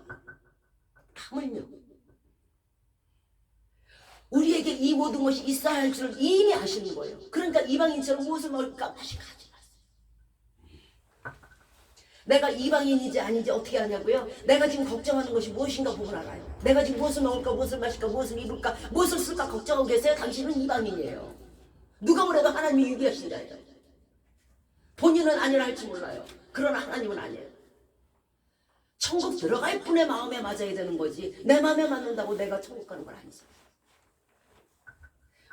C: 하물며 우리에게 이 모든 것이 있어야 할 줄을 이미 아시는 거예요. 그러니까 이방인처럼 무엇을 먹을까 마실까 하지 마세요. 내가 이방인인지 아닌지 어떻게 아냐고요? 내가 지금 걱정하는 것이 무엇인가 보면 알아요. 내가 지금 무엇을 먹을까, 무엇을 마실까, 무엇을 입을까, 무엇을 쓸까 걱정하고 계세요. 당신은 이방인이에요. 누가 뭐래도 하나님이 유비하신 자예요. 본인은 아니라 할지 몰라요. 그러나 하나님은 아니에요. 천국 들어갈 분의 마음에 맞아야 되는 거지, 내 마음에 맞는다고 내가 천국 가는 건 아니죠.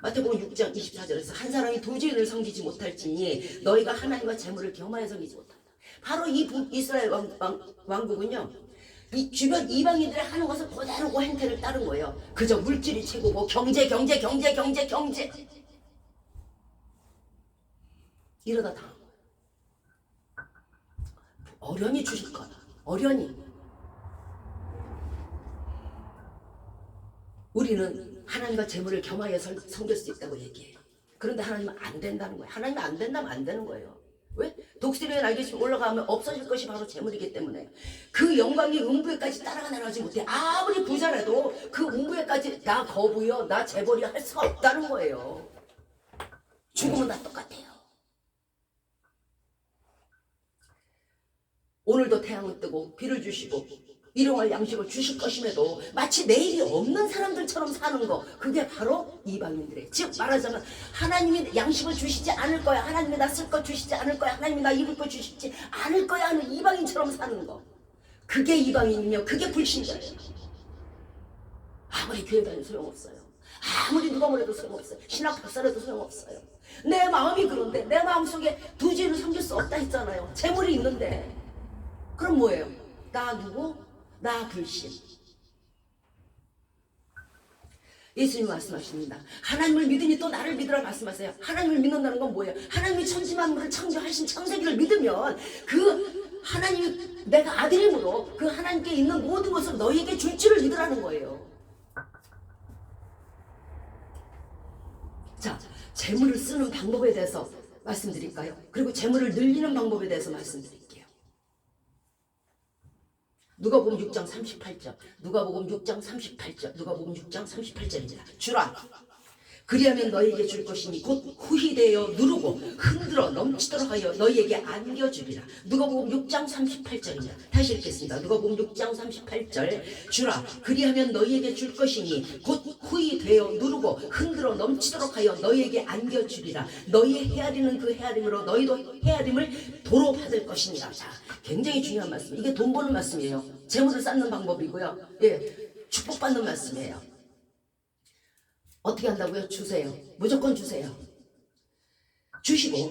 C: 마태복음 6장 24절에서 한 사람이 두 주인을 섬기지 못할지니 너희가 하나님과 재물을 겸하여 섬기지 못한다. 바로 이 이스라엘 왕국은요, 이 주변 이방인들이 하는 것을 그대로 그 행태를 따른 거예요. 그저 물질이 최고고 경제 이러다 당한 거예요. 어련히 주실 거다. 어련히. 우리는 하나님과 재물을 겸하여 섬길 수 있다고 얘기해요. 그런데 하나님은 안 된다는 거예요. 하나님은 안 된다면 안 되는 거예요. 왜? 독수리의 날개씩 올라가면 없어질 것이 바로 재물이기 때문에 그 영광이 음부에까지 따라가 나가지 못해. 아무리 부자라도 그 음부에까지 나 거부요, 나 재벌이 할 수가 없다는 거예요. 죽으면 다 똑같아요. 오늘도 태양은 뜨고 비를 주시고 일용할 양식을 주실 것임에도 마치 내일이 없는 사람들처럼 사는 거, 그게 바로 이방인들의, 즉 말하자면 하나님이 양식을 주시지 않을 거야, 하나님이 나 쓸 거 주시지 않을 거야, 하나님이 나 입을 거 주시지 않을 거야 하는 이방인처럼 사는 거, 그게 이방인이며 그게 불신자예요. 아무리 교회 다녀도 소용없어요. 아무리 누가 뭐래도 소용없어요. 신학 박사라도 소용없어요. 내 마음이 그런데, 내 마음속에 두 주인을 섬길 수 없다 했잖아요. 재물이 있는데. 그럼 뭐예요? 나 누구? 나 불신. 예수님 말씀하십니다. 하나님을 믿으니 또 나를 믿으라 말씀하세요. 하나님을 믿는다는 건 뭐예요? 하나님이 천지만물을 창조하신 창세기를 믿으면 그 하나님이 내가 아들이므로 그 하나님께 있는 모든 것을 너희에게 줄 줄을 믿으라는 거예요. 자, 재물을 쓰는 방법에 대해서 말씀드릴까요? 그리고 재물을 늘리는 방법에 대해서 말씀드릴게요. 누가복음 6장 38절, 누가복음 6장 38절, 누가복음 6장 38절입니다. 주라, 그리하면 너희에게 줄 것이니 곧 후히되어 누르고 흔들어 넘치도록 하여 너희에게 안겨주리라. 누가복음 6장 38절입니다. 다시 읽겠습니다. 누가복음 6장 38절, 주라, 그리하면 너희에게 줄 것이니 곧 후히되어 누르고 흔들어 넘치도록 하여 너희에게 안겨주리라. 너희의 헤아리는 그 헤아림으로 너희도 헤아림을 도로 받을 것이니라. 자, 굉장히 중요한 말씀. 이게 돈 버는 말씀이에요. 재물을 쌓는 방법이고요. 예, 축복받는 말씀이에요. 어떻게 한다고요? 주세요. 무조건 주세요. 주시고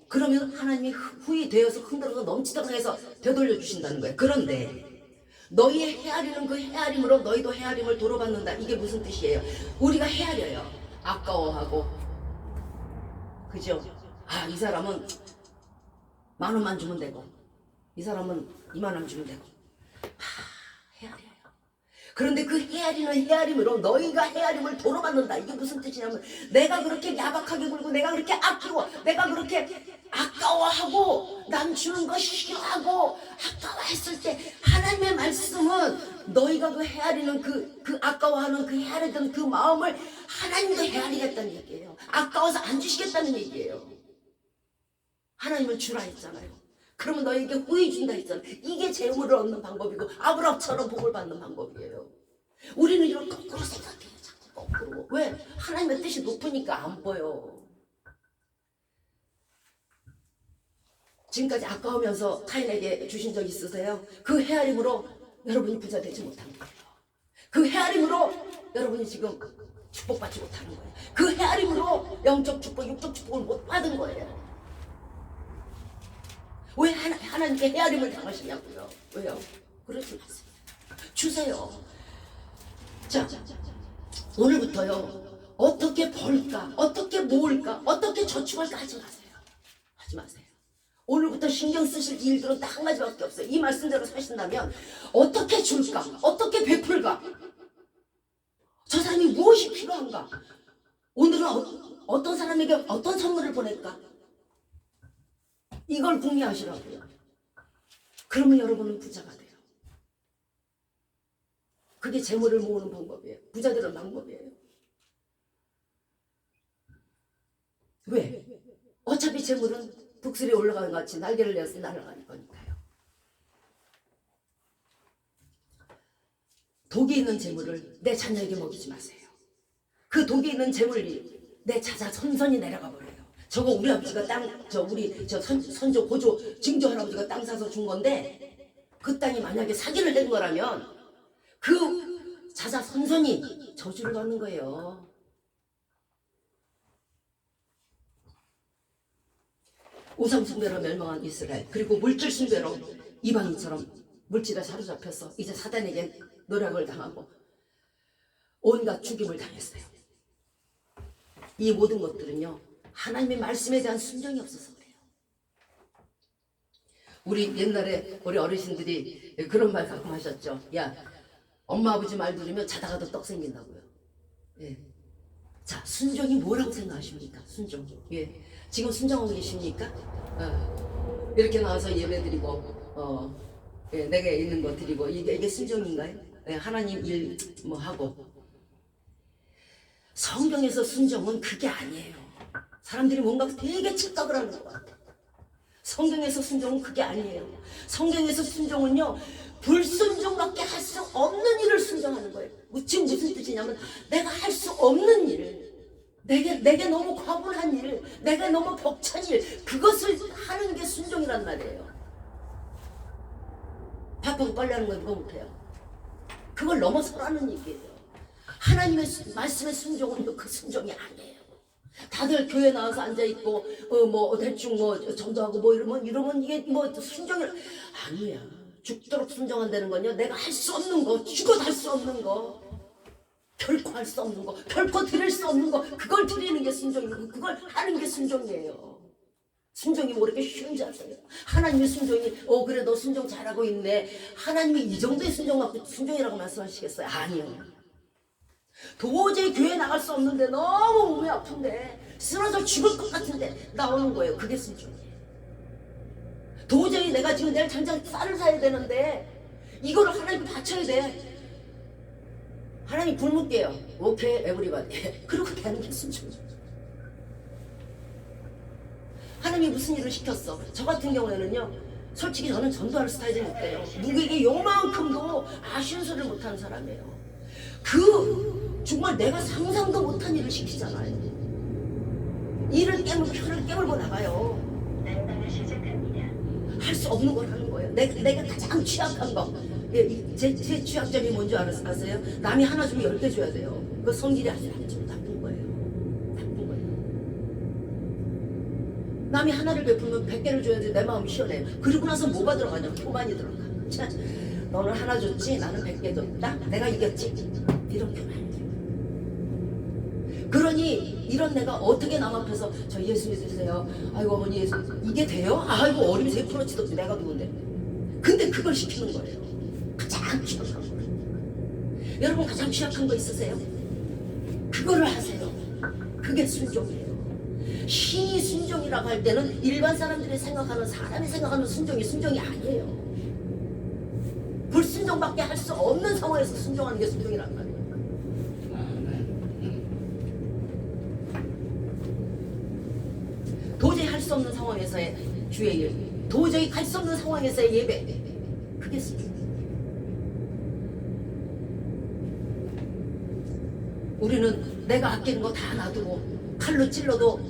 C: 그러면 하나님이 후히 되어서 흔들어서 넘치도록 해서 되돌려 주신다는 거예요. 그런데 너희의 헤아리는 그 헤아림으로 너희도 헤아림을 도로 받는다. 이게 무슨 뜻이에요? 우리가 헤아려요. 아까워하고, 그죠? 아, 이 사람은 10,000원만 주면 되고, 이 사람은 20,000원 주면 되고, 헤아려요. 그런데 그 헤아리는 헤아림으로 너희가 헤아림을 도로 받는다. 이게 무슨 뜻이냐면, 내가 그렇게 야박하게 굴고, 내가 그렇게 아끼고, 내가 그렇게 아까워하고, 남 주는 거 싫어하고 아까워했을 때 하나님의 말씀은 너희가 그 헤아리는 그 아까워하는 그 헤아리던 그 마음을 하나님도 헤아리겠다는 얘기예요. 아까워서 안 주시겠다는 얘기예요. 하나님은 주라 했잖아요. 그러면 너희에게 후히 준다 했잖아요. 이게 재물을 얻는 방법이고 아브라함처럼 복을 받는 방법이에요. 우리는 이걸 거꾸로 생각해요. 자꾸 거꾸로. 왜? 하나님의 뜻이 높으니까 안 보여. 지금까지 아까우면서 타인에게 주신 적 있으세요? 그 헤아림으로 여러분이 부자 되지 못한 거예요. 그 헤아림으로 여러분이 지금 축복받지 못하는 거예요. 그 헤아림으로 영적 축복, 육적 축복을 못 받은 거예요. 왜 하나님께 헤아림을 당하시냐고요? 왜요? 그러지 마세요. 주세요. 자, 오늘부터요. 어떻게 벌까? 어떻게 모을까? 어떻게 저축할까? 하지 마세요. 하지 마세요. 오늘부터 신경 쓰실 일들은 딱 한 가지밖에 없어요. 이 말씀대로 사신다면 어떻게 줄까? 어떻게 베풀까? 저 사람이 무엇이 필요한가? 오늘은 어떤 사람에게 어떤 선물을 보낼까? 이걸 궁리하시라고요. 그러면 여러분은 부자가 돼요. 그게 재물을 모으는 방법이에요. 부자 되는 방법이에요. 왜? 어차피 재물은 독수리에 올라가는 것 같이 날개를 내서 날아갈 거니까요. 독이 있는 재물을 내 자녀에게 먹이지 마세요. 그 독이 있는 재물이 내 자자 선선이 내려가 버려요. 저거 우리 아버지가 우리 선조 고조 증조 할아버지가 땅 사서 준 건데 그 땅이 만약에 사기를 낸 거라면 그 자자 선선이 저주를 받는 거예요. 우상 숭배로 멸망한 이스라엘, 그리고 물질 숭배로 이방인처럼 물질에 사로잡혀서 이제 사단에게 노력을 당하고 온갖 죽임을 당했어요. 이 모든 것들은요, 하나님의 말씀에 대한 순종이 없어서 그래요. 우리 옛날에 우리 어르신들이 그런 말 가끔 하셨죠. 야, 엄마 아버지 말 들으면 자다가도 떡 생긴다고요. 예. 자, 순종이 뭐라고 생각하십니까? 순종. 예. 지금 순종하고 계십니까? 이렇게 나와서 예배드리고 예, 내게 있는 거 드리고 이게 순종인가요? 예, 하나님 일 뭐 하고. 성경에서 순종은 그게 아니에요. 사람들이 뭔가 되게 착각을 하는 것 같아요. 성경에서 순종은 그게 아니에요. 성경에서 순종은요, 불순종밖에 할 수 없는 일을 순종하는 거예요. 지금 무슨 뜻이냐면 내가 할 수 없는 일, 내게 너무 과분한 일, 내가 너무 벅찬 일, 그것을 하는 게 순종이란 말이에요. 밥하고 빨래하는 건 누가 못해요. 그걸 넘어서라는 얘기예요. 하나님의 말씀의 순종은 그 순종이 아니에요. 다들 교회 나와서 앉아있고 뭐 대충 뭐 전도하고 뭐 이러면 이게 뭐 순종이 아니야. 죽도록 순종한다는 건요, 내가 할 수 없는 거, 죽어도 할 수 없는 거, 결코 할 수 없는 거, 결코 드릴 수 없는 거, 그걸 드리는 게 순종이고 그걸 하는 게 순종이에요. 순종이 뭐 이렇게 쉬운 줄 아세요? 하나님의 순종이 그래 너 순종 잘하고 있네, 하나님이 이 정도의 순종 갖고 순종이라고 말씀하시겠어요? 아니요. 도저히 교회 나갈 수 없는데 너무 몸이 아픈데 쓰러져 죽을 것 같은데 나오는 거예요. 그게 순종이에요. 도저히 내가 지금 내일 당장 쌀을 사야 되는데 이거를 하나님 바쳐야 돼. 하나님 굶을게요. 오케이 에브리바디. 그러고 되는 게 순종이에요. 하나님이 무슨 일을 시켰어? 저 같은 경우에는요, 솔직히 저는 전도할 스타일이 못돼요. 누구에게 요만큼도 아쉬운 소리를 못하는 사람이에요. 정말 내가 상상도 못한 일을 시키잖아요. 이를 깨물고 혀를 깨물고 나가요. 할 수 없는 걸 하는 거예요. 내가 가장 취약한 거. 제 취약점이 뭔지 아세요? 남이 하나 주면 10개 줘야 돼요. 그 성질이 아주 나쁜 거예요. 나쁜 거예요. 남이 하나를 베풀면 100개를 줘야 돼. 내 마음이 시원해요. 그리고 나서 뭐가 들어가냐? 교만이 들어가. 자, 너는 하나 줬지, 나는 100개 줬다. 내가 이겼지. 이런 교만. 그러니 이런 내가 어떻게 남 앞에서 저 예수 믿으세요? 아이고 어머니 예수, 이게 돼요? 아이고 어림이 3%치도 없지, 내가 누군데. 근데 그걸 시키는 거예요. 가장 취약한 거. 여러분 가장 취약한 거 있으세요? 그거를 하세요. 그게 순종이에요. 신이 순종이라고 할 때는 일반 사람들이 생각하는, 사람이 생각하는 순종이 아니에요. 불순종밖에 할 수 없는 상황에서 순종하는 게 순종이란 말이에요. 도저히 할 수 없는 상황에서의 주의 일, 도저히 갈 수 없는 상황에서의 예배, 그게 순종. 우리는 내가 아끼는 거 다 놔두고 칼로 찔러도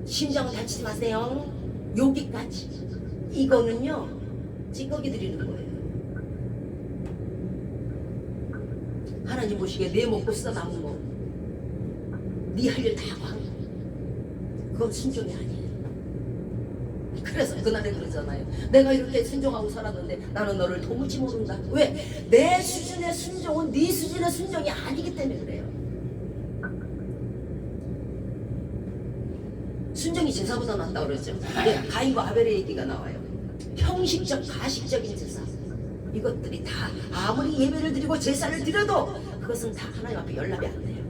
C: 심장을 다치지 마세요. 여기까지. 이거는요, 찌꺼기 드리는 거예요. 하나님 보시기에 내 먹고 쓰다 남은 거, 네 할 일 다 하고 한 거, 그건 순종이 아니에요. 그래서 그날에 그러잖아요. 내가 이렇게 순종하고 살았는데 나는 너를 도무지 모른다. 왜? 내 수준의 순종은 네 수준의 순종이 아니기 때문에 그래요. 순종이 제사보다 낫다 그러죠. 가인과 아벨의 얘기가 나와요. 형식적, 가식적인 제사, 이것들이 다 아무리 예배를 드리고 제사를 드려도 그것은 다 하나님 앞에 연락이 안 돼요.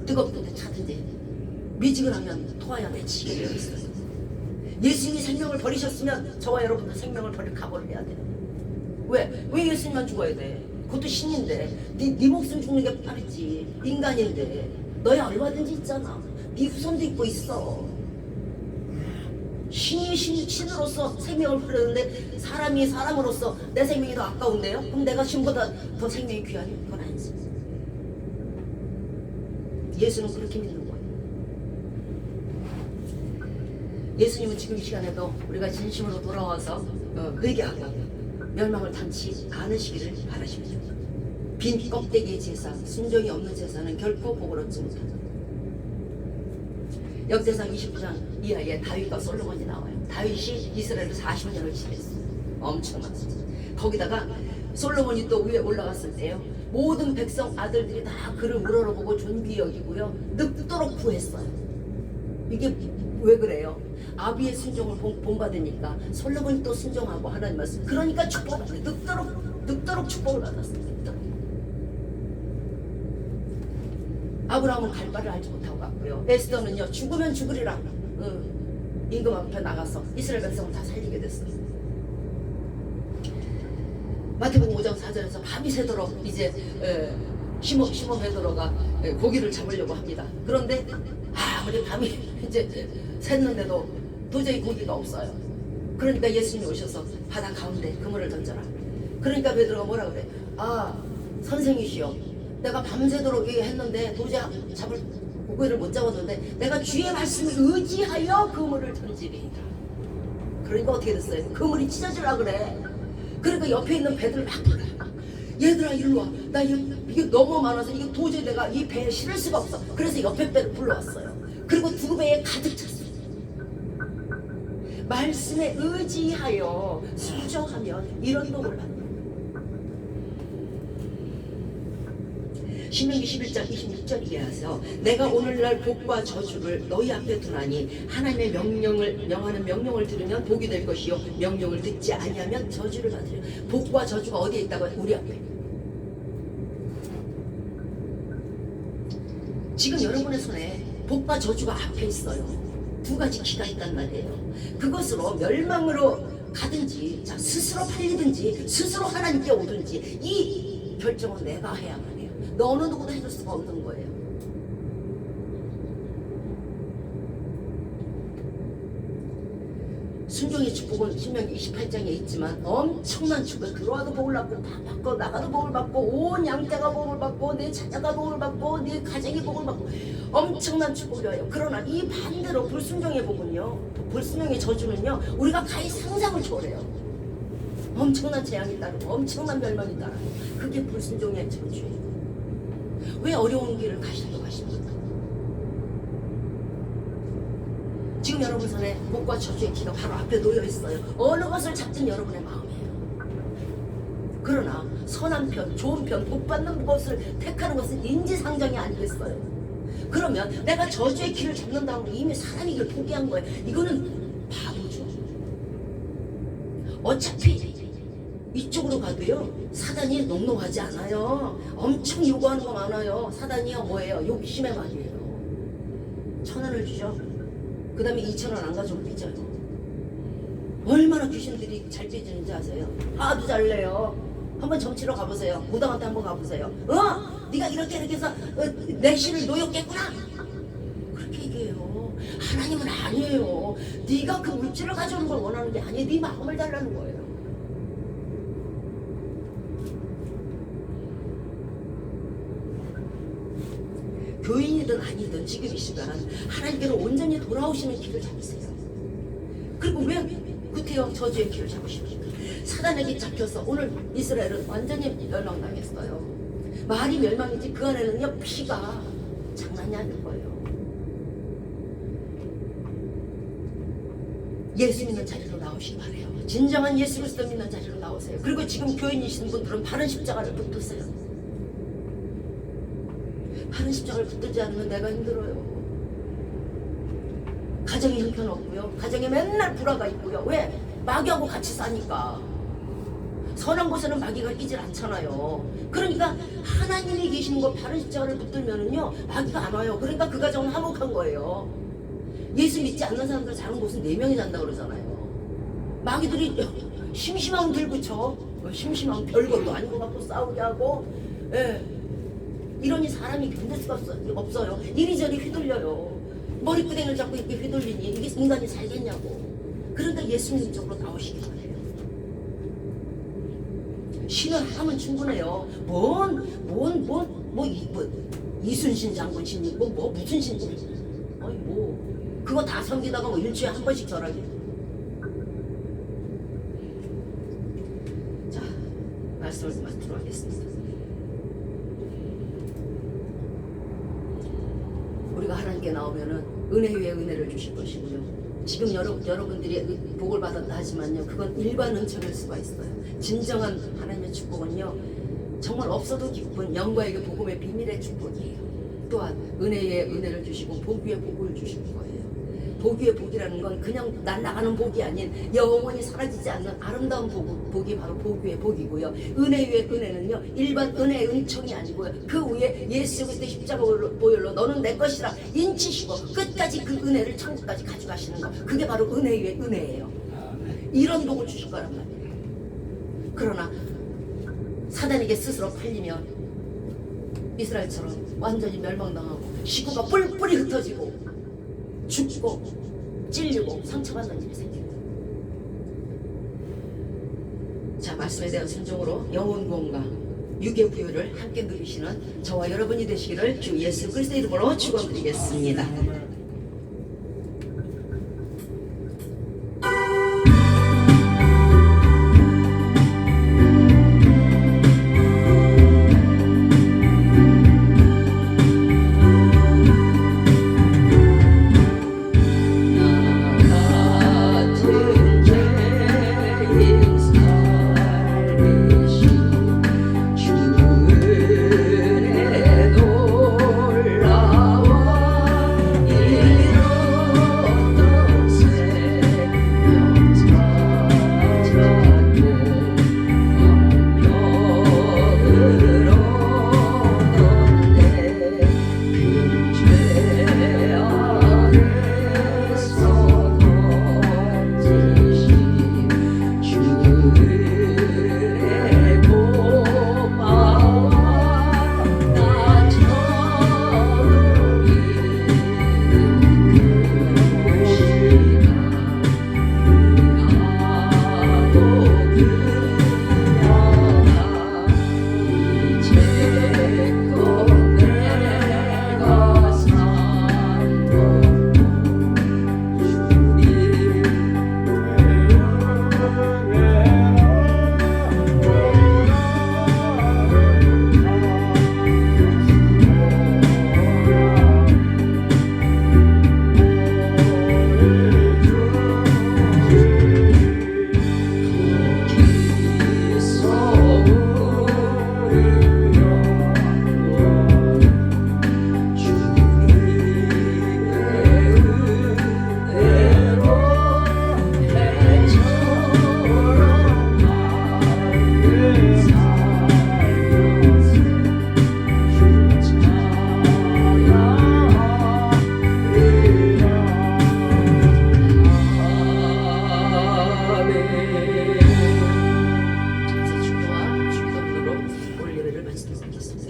C: 뜨겁든지 차든지 미지근하면 토하여 내치게 되어 있어요. 예수님이 생명을 버리셨으면 저와 여러분도 생명을 버릴 각오를 해야 돼요. 왜 예수님만 죽어야 돼? 그것도 신인데 네 목숨 죽는 게 빠르지. 인간인데 너야 얼마든지 있잖아. 네 후손도 있고 있어. 신으로서 생명을 버렸는데 사람이 사람으로서 내 생명이 더 아까운데요? 그럼 내가 신보다 더 생명이 귀하니? 그건 아니지. 예수는 그렇게 믿는 거예요. 예수님은 지금 이 시간에도 우리가 진심으로 돌아와서 회개하고 멸망을 당치 않으시기를 바라십니다. 빈 껍데기의 제사, 순종이 없는 제사는 결코 복을 얻지 못하다. 역대상 29장 이하에 다윗과 솔로몬이 나와요. 다윗이 이스라엘을 40년을 지냈어요. 엄청난 숫자. 거기다가 솔로몬이 또 위에 올라갔을 때요, 모든 백성 아들들이 다 그를 우러러보고 존귀 여기고요, 늙도록 구했어요. 이게 왜 그래요? 아비의 순종을 본받으니까 솔로몬이 또 순종하고 하나님 말씀, 그러니까 축복을 받아요. 늙도록 축복을 받았어요. 늙도록. 아브라함은 갈 바를 알지 못하고 갔고요. 에스더는요, 죽으면 죽으리라 임금 앞에 나가서 이스라엘 백성을 다 살리게 됐어요. 마태복음 5장 4절에서 밤이 새도록 이제 시몬 베드로가 고기를 잡으려고 합니다. 그런데 아무리 밤이 이제 샜는데도 도저히 고기가 없어요. 그러니까 예수님이 오셔서 바다 가운데 그물을 던져라. 그러니까 베드로가 뭐라 그래? 선생이시여, 내가 밤새도록 했는데 도저히 잡을 고기를 못 잡았는데 내가 주의 말씀을 의지하여 그물을 던지리이다. 그러니까 어떻게 됐어요? 그물이 찢어지려 그래. 그러니까 옆에 있는 배들 막 불러요. 얘들아 일로 와. 나 이게 너무 많아서 이게 도저히 내가 이 배에 실을 수가 없어. 그래서 옆에 배를 불러왔어요. 그리고 두 배에 가득 찼어요. 말씀에 의지하여 순종하면 이런 복을 받는. 신명기 11장 26절 이하에서 내가 오늘날 복과 저주를 너희 앞에 두나니 하나님의 명하는 명령을 들으면 복이 될 것이요 명령을 듣지 아니하면 저주를 받으려. 복과 저주가 어디에 있다고? 우리 앞에. 지금 여러분의 손에 복과 저주가 앞에 있어요. 두 가지 키가 있단 말이에요. 그것으로 멸망으로 가든지, 자, 스스로 팔리든지 스스로 하나님께 오든지 이 결정은 내가 해야만 해요. 어느 누구도 해줄 수가 없는 거예요. 순종의 축복은 신명기 28장에 있지만 엄청난 축복. 들어와도 복을 받고 다 받고 나가도 복을 받고 온 양떼가 복을 받고 내 자녀가 복을 받고 내 가정이 복을 받고 엄청난 축복이에요. 그러나 이 반대로 불순종의 복은요, 불순종의 저주는요, 우리가 가히 상상을 초월해요. 엄청난 재앙이 따르고 엄청난 멸망이 따르고 그게 불순종의 저주예요. 왜 어려운 길을 가시려고 하십니까? 지금 여러분 손에 복과 저주의 키가 바로 앞에 놓여 있어요. 어느 것을 잡든 여러분의 마음이에요. 그러나 선한 편, 좋은 편, 복 받는 것을 택하는 것은 인지상정이 아니겠어요? 그러면 내가 저주의 길을 잡는다고 이미 사람이 이걸 포기한 거예요. 이거는 바보죠. 어차피 이쪽으로 가도요, 사단이 녹록하지 않아요. 엄청 요구하는 거 많아요. 사단이요 뭐예요? 욕심의 말이에요. 1,000원을 주죠. 그 다음에 2,000원 안 가져오면 삐져요. 얼마나 귀신들이 잘 삐지는지 아세요? 아주 잘 내요. 한번 정치로 가보세요. 무당한테 한번 가보세요. 네가 이렇게 해서 내 신을 노였겠구나. 그렇게 얘기해요. 하나님은 아니에요. 네가 그 물질을 가져오는 걸 원하는 게 아니에요. 네 마음을 달라는 거예요. 교인이든 아니든 지금 이 시간 하나님께로 온전히 돌아오시는 길을 잡으세요. 그리고 왜 구태여 저주의 길을 잡으십니까? 사단에게 잡혀서 오늘 이스라엘은 완전히 멸망당했어요. 말이 멸망이지 그 안에는요 피가 장난이 아닐 거예요. 예수 믿는 자리로 나오시기 바래요. 진정한 예수 그리스도 믿는 자리로 나오세요. 그리고 지금 교인이신 분들은 바른 십자가를 붙드세요. 바른 십자가를 붙들지 않으면 내가 힘들어요. 가정이 형편없고요. 가정에 맨날 불화가 있고요. 왜? 마귀하고 같이 사니까. 선한 곳에는 마귀가 끼질 않잖아요. 그러니까 하나님이 계시는 거 바른 십자가를 붙들면은요 마귀가 안 와요. 그러니까 그 가정은 화목한 거예요. 예수 믿지 않는 사람들 자는 곳은 4명이 잔다고 그러잖아요. 마귀들이 심심하면 들고쳐. 심심하면 별것도 아닌 것 같고 싸우게 하고, 이러니 사람이 견딜 수가 없어요. 이리저리 휘둘려요. 머리끄댕이를 잡고 이렇게 휘둘리니 이게 인간이 살겠냐고. 그러니까 예수님 쪽으로 나오시기 바래요. 신을 하면 충분해요. 이순신 장군 신이 무슨 신이? 아니 그거 다 섬기다가 일주일에 한 번씩 절하게. 자, 말씀을 맡도록 하겠습니다. 우리가 하나님께 나오면은 은혜 위에 은혜를 주실 것이고요. 지금 여러분들이 복을 받았다 하지만요, 그건 일반 은총일 수가 있어요. 진정한 하나님의 축복은요, 정말 없어도 기쁜 영광에게 복음의 비밀의 축복이에요. 또한 은혜 위에 은혜를 주시고 복 위에 복을 주실 거예요. 복 위에 복이라는 건 그냥 날아가는 복이 아닌 영원히 사라지지 않는 아름다운 복이 바로 복 위에 복이고요. 은혜 위에 은혜는요, 일반 은혜의 은총이 아니고요, 그 위에 예수 그리스도의 십자가 보혈로 너는 내 것이라 인치시고 끝까지 그 은혜를 천국까지 가져가시는 거, 그게 바로 은혜 위에 은혜예요. 이런 복을 주실 거란 말이에요. 그러나 사단에게 스스로 팔리면 이스라엘처럼 완전히 멸망당하고 식구가 뿔뿔이 흩어지고 죽고 찔리고 상처받는 일이 생깁니다. 자, 말씀에 대한 순종으로 영혼구원과 육의 부유를 함께 누리시는 저와 여러분이 되시기를 주 예수 그리스도의 이름으로 축원드리겠습니다.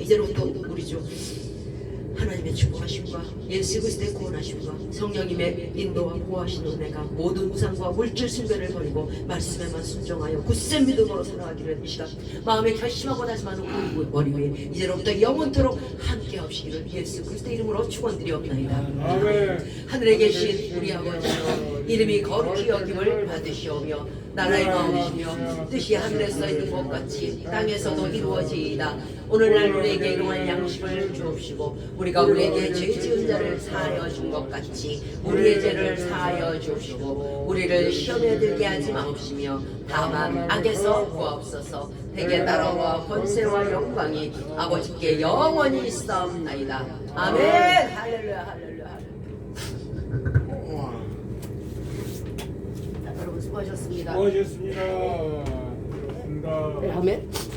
C: 이제로부터 우리죠. 하나님의 축복하심과 예수 그리스도의 구원하심과 성령님의 인도와 보호하신 은혜가 모든 우상과 물질 숭배를 버리고 말씀에만 순종하여 굳센 믿음으로 살아가기를 이 시간 마음에 결심하고 다짐하는 우리 머리 위에 이제로부터 영원토록 함께 하시기를 예수 그리스도의 이름으로 축원드리옵나이다.
B: 아멘.
C: 하늘에 계신 우리 아버지여, 이름이 거룩히 여김을 받으시오며 나라의 마음이시며 뜻이 하늘에 써있는 것 같이 땅에서도 이루어지이다. 오늘날 우리에게 일용할 양식을 주옵시고 우리가 우리에게 죄 지은 자를 사하여 준 것 같이 우리의 죄를 사하여 주옵시고 우리를 시험에 들게 하지 마옵시며 다만 악에서 구하옵소서. 대개 나라와 권세와 영광이 아버지께 영원히 있사옵나이다. 아멘. 할렐루야 할렐루야. 자, 여러분 수고하셨습니다.
B: 수고하셨습니다. 수고하셨습니다.
C: 네, 아멘.